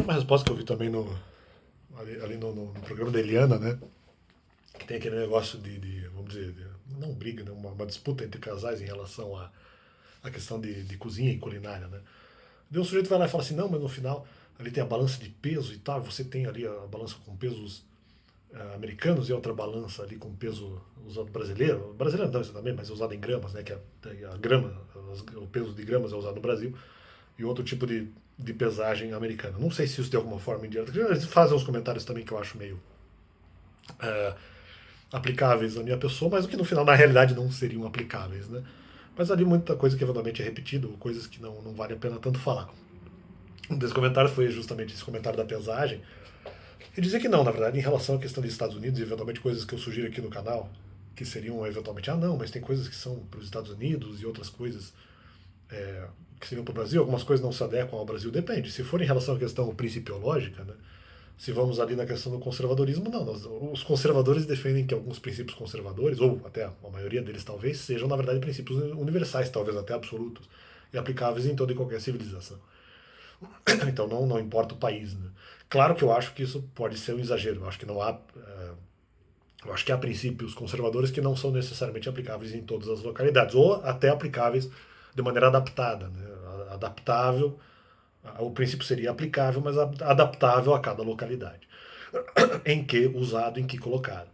uma resposta que eu vi também ali no programa da Eliana, né? Que tem aquele negócio vamos dizer, não briga, né? Uma disputa entre casais em relação à questão de cozinha e culinária, né? Daí um sujeito vai lá e fala assim, não, mas no final ali tem a balança de peso e tal, você tem ali a balança com pesos americanos e outra balança ali com peso usado brasileiro. Brasileiro não, isso também, mas é usado em gramas, né? Que a grama, o peso de gramas é usado no Brasil. E outro tipo de pesagem americana. Não sei se isso de alguma forma indireta. Eles fazem uns comentários também que eu acho meio é, aplicáveis à minha pessoa, mas o que no final na realidade não seriam aplicáveis, né? Mas ali muita coisa que eventualmente é repetido, coisas que não vale a pena tanto falar. Um desses comentários foi justamente esse comentário da pesagem. E dizer que não, na verdade, em relação à questão dos Estados Unidos, e eventualmente coisas que eu sugiro aqui no canal, que seriam eventualmente, não, mas tem coisas que são para os Estados Unidos e outras coisas que seriam para o Brasil, algumas coisas não se adequam ao Brasil, depende. Se for em relação à questão principiológica, né, se vamos ali na questão do conservadorismo, não. Os conservadores defendem que alguns princípios conservadores, ou até a maioria deles talvez, sejam na verdade princípios universais, talvez até absolutos, e aplicáveis em toda e qualquer civilização. Então não importa o país. Né? Claro que eu acho que isso pode ser um exagero. Eu acho que não há. Eu acho que há princípios conservadores que não são necessariamente aplicáveis em todas as localidades, ou até aplicáveis de maneira adaptada. Né? Adaptável, o princípio seria aplicável, mas adaptável a cada localidade. Em que usado, em que colocado.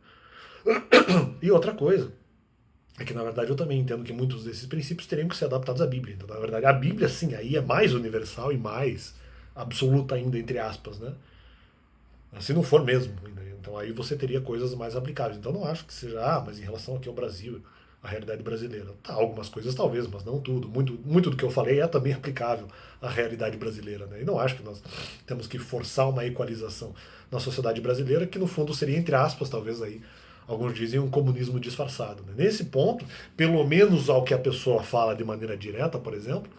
E outra coisa, é que na verdade eu também entendo que muitos desses princípios teriam que ser adaptados à Bíblia. Então, na verdade, a Bíblia, sim, aí é mais universal e mais absoluta ainda, entre aspas, né? Se não for mesmo. Né? Então aí você teria coisas mais aplicáveis. Então não acho que seja, mas em relação aqui ao Brasil, a realidade brasileira. Tá, algumas coisas talvez, mas não tudo. Muito do que eu falei é também aplicável à realidade brasileira. Né? E não acho que nós temos que forçar uma equalização na sociedade brasileira, que no fundo seria, entre aspas, talvez aí, alguns dizem um comunismo disfarçado. Né? Nesse ponto, pelo menos ao que a pessoa fala de maneira direta, por exemplo,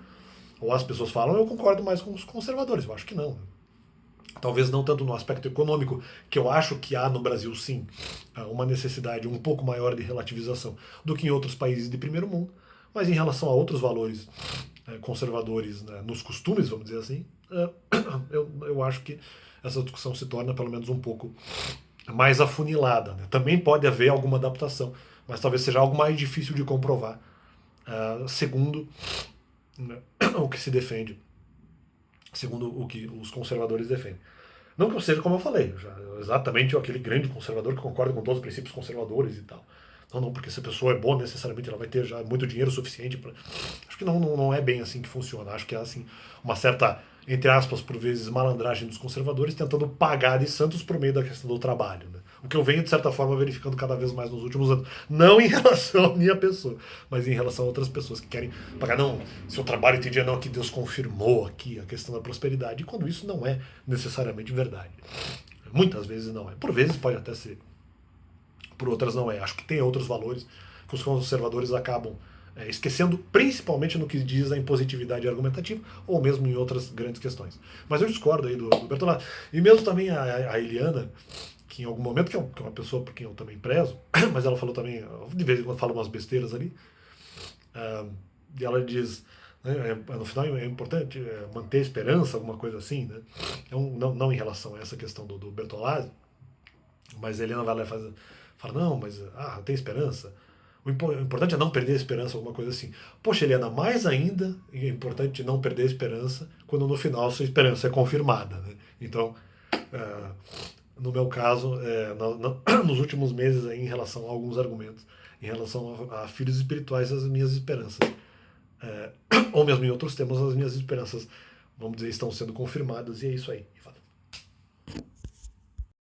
ou as pessoas falam, eu concordo mais com os conservadores. Eu acho que não. Né? Talvez não tanto no aspecto econômico, que eu acho que há no Brasil sim uma necessidade um pouco maior de relativização do que em outros países de primeiro mundo, mas em relação a outros valores conservadores, né, nos costumes, vamos dizer assim, eu acho que essa discussão se torna pelo menos um pouco mais afunilada. Né? Também pode haver alguma adaptação, mas talvez seja algo mais difícil de comprovar, segundo né, o que se defende, segundo o que os conservadores defendem. Não que eu seja como eu falei, exatamente aquele grande conservador que concorda com todos os princípios conservadores e tal. Não, porque se a pessoa é boa, necessariamente ela vai ter já muito dinheiro suficiente para. Acho que não é bem assim que funciona. Acho que é assim, uma certa, entre aspas, por vezes, malandragem dos conservadores tentando pagar de santos por meio da questão do trabalho. Né? O que eu venho, de certa forma, verificando cada vez mais nos últimos anos. Não em relação à minha pessoa, mas em relação a outras pessoas que querem pagar. Não, seu trabalho tem dia não, que Deus confirmou aqui a questão da prosperidade, e quando isso não é necessariamente verdade. Muitas vezes não é. Por vezes pode até ser. Por outras não é. Acho que tem outros valores que os conservadores acabam esquecendo, principalmente no que diz a impositividade argumentativa, ou mesmo em outras grandes questões. Mas eu discordo aí do Bertolazzi. E mesmo também a Eliana, que em algum momento, que é uma pessoa por quem eu também prezo, mas ela falou também, de vez em quando fala umas besteiras ali, e ela diz, né, no final é importante manter a esperança, alguma coisa assim, né? Não em relação a essa questão do Bertolazzi, mas a Helena vai lá e fala, não, mas tem esperança. O importante é não perder a esperança, alguma coisa assim. Poxa, Helena, mais ainda é importante não perder a esperança quando no final a sua esperança é confirmada. Né? Então, no meu caso, nos últimos meses, aí, em relação a alguns argumentos, em relação a filhos espirituais, as minhas esperanças, ou mesmo em outros temas, as minhas esperanças, vamos dizer, estão sendo confirmadas, e é isso aí.